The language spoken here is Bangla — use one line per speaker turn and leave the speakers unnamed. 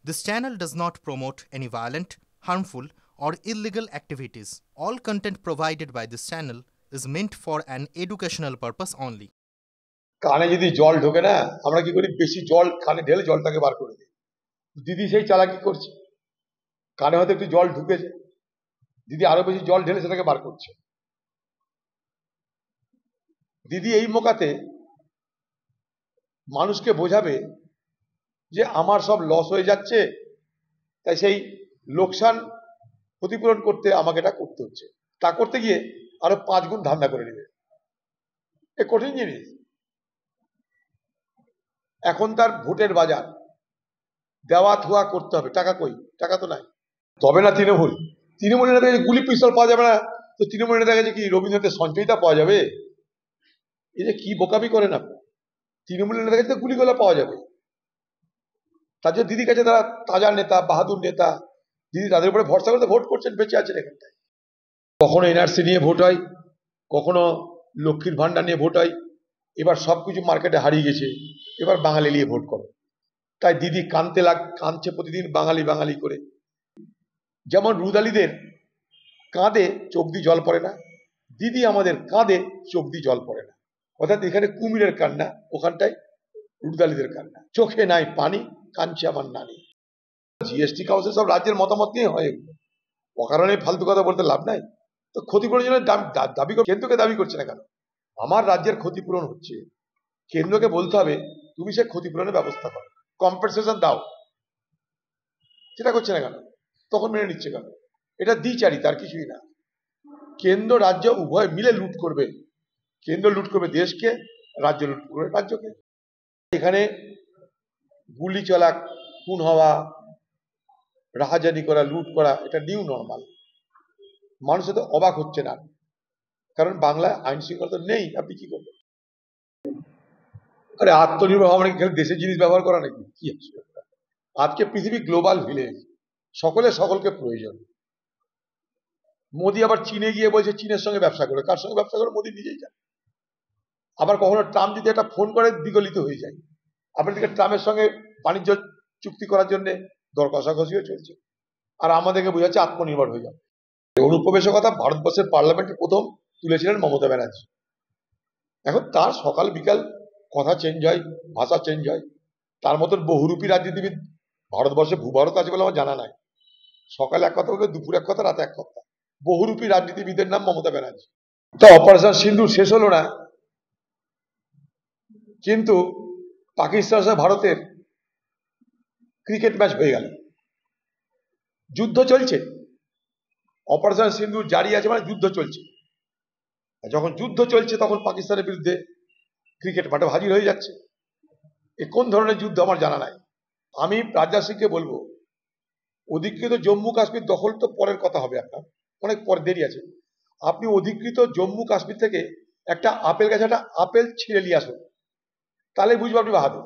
This channel does not promote any violent, harmful, or illegal activities. All content provided by this channel is meant for an educational purpose only.
কানে যদি জল ঢোকে না, আমরা কি করি, বেশি জল কানে ঢেলে জলটাকে বার করে দিই। দিদি সেই চালাকি করছে, কানে হয়তো একটু জল ঢুকেছে, দিদি আরো বেশি জল ঢেলে সেটাকে বার করছে। দিদি এই মোকাতে মানুষকে বোঝাবে যে আমার সব লস হয়ে যাচ্ছে, তাই সেই লোকসান ক্ষতিপূরণ করতে আমাকে এটা করতে হচ্ছে। তা করতে গিয়ে আরো 5 গুণ ধান্দা করে নেবে। এ কঠিন জিনিস। এখন তার ভোটের বাজার, দেওয়া থোয়া করতে হবে। টাকা কই? টাকা তো নাই। তবে না তৃণমূলের কাছে গুলি পিস্তল পাওয়া যাবে না, তো তৃণমূলের কাছে কি রবীন্দ্রনাথের সঞ্চয়িতা পাওয়া যাবে? এই যে কি বোকামি করেন আপনি। তৃণমূলের কাছে তো গুলিগুলো পাওয়া যাবে। তার জন্য দিদির কাছে তারা তাজা নেতা, বাহাদুর নেতা, দিদি তাদের উপরে ভরসা করে ভোট করছেন, বেঁচে আছেন এখানটায়। কখনো এনআরসি নিয়ে ভোট হয়, কখনো লক্ষ্মীর ভান্ডার নিয়ে ভোট হয়। এবার সবকিছু মার্কেটে হারিয়ে গেছে, এবার বাঙালি নিয়ে ভোট করো। তাই দিদি কাঁদছে প্রতিদিন বাঙালি বাঙালি করে। যেমন রুদালিদের কাঁধে চোখ দিয়ে জল পড়ে না, দিদি আমাদের কাঁধে চোখ দিয়ে জল পড়ে না। অর্থাৎ এখানে কুমিরের কান্না, ওখানটায় রুদালিদের কান্না। চোখে নাই পানি, কাঁদছে আমার নানি। জিএসটি কাউন্সিল সব রাজ্যের মতামত নিয়ে হয় এগুলো, অকারণে ফালতু কথা বলতে লাভ নাই। তো ক্ষতিপূরণের জন্য দাবি কেন্দ্রকে দাবি করছে না কেন? আমার রাজ্যের ক্ষতিপূরণ হচ্ছে, কেন্দ্রকে বলতে হবে তুমি সে ক্ষতিপূরণের ব্যবস্থা করো, কম্পেনসেশন দাও। সেটা করছে না কেন? তখন মেনে নিচ্ছে কেন? এটা দ্বিচারি, তার কিছুই না। কেন্দ্র রাজ্য উভয় মিলে লুট করবে। কেন্দ্র লুট করবে দেশকে, রাজ্য লুট করবে রাজ্যকে। এখানে গুলি চলা, খুন হওয়া, রাহাজানি করা, লুট করা, এটা নিউ নর্মাল। মানুষ তো অবাক হচ্ছে না, কারণ বাংলায় আইন শৃঙ্খলা নেই। আপনি কি করবেন? আরে আত্মনির্ভর হওয়া মানে দেশের জিনিস ব্যবহার করা নাকি? কি আছে? আজকে পৃথিবী গ্লোবাল ভিলেজ, সকলে সকলকে প্রয়োজন। মোদি আবার চীনে গিয়ে বলছে চীনের সঙ্গে ব্যবসা করে। কার সঙ্গে ব্যবসা করে? মোদি নিজেই জানে। আবার কখনো ট্রাম্প যদি একটা ফোন করে বিগলিত হয়ে যায়। আপনার দিকে ট্রাম্পের সঙ্গে বাণিজ্য চুক্তি করার জন্য দর কষাকষিও চলছে, আর আমাদেরকে বোঝাচ্ছে আত্মনির্ভর হয়ে যাবে। অনুপ্রবেশের কথা ভারতবর্ষের পার্লামেন্টে প্রথম তুলেছিলেন মমতা ব্যানার্জি। এখন তার সকাল বিকাল কথা চেঞ্জ হয়, ভাষা চেঞ্জ হয়। তার মতন বহুরূপী রাজনীতিবিদ ভারতবর্ষে ভূভারত আছে বলে আমার জানা নাই। সকালে এক কথা বলবে, দুপুর এক কথা, রাতে এক কথা। বহুরূপী রাজনীতিবিদের নাম মমতা ব্যানার্জি। তো অপারেশন সিন্দুর শেষ হলো না, কিন্তু পাকিস্তানের সাথে ভারতের ক্রিকেট ম্যাচ হয়ে গেল। যুদ্ধ চলছে, অপারেশন সিন্দুর জারি আছে মানে যুদ্ধ চলছে। যখন যুদ্ধ চলছে তখন পাকিস্তানের বিরুদ্ধে ক্রিকেট মাঠে হাজির হয়ে যাচ্ছে। এ কোন ধরনের যুদ্ধ আমার জানা নাই। আমি রাজনাথ সিংকে বলবো, অধিকৃত জম্মু কাশ্মীর দখল তো পরের কথা হবে, আপনার অনেক পর দেরি আছে। আপনি অধিকৃত জম্মু কাশ্মীর থেকে একটা আপেল গাছে একটা আপেল ছিঁড়ে নিয়ে আসুন, তাহলে বুঝবো আপনি বাহাদুর।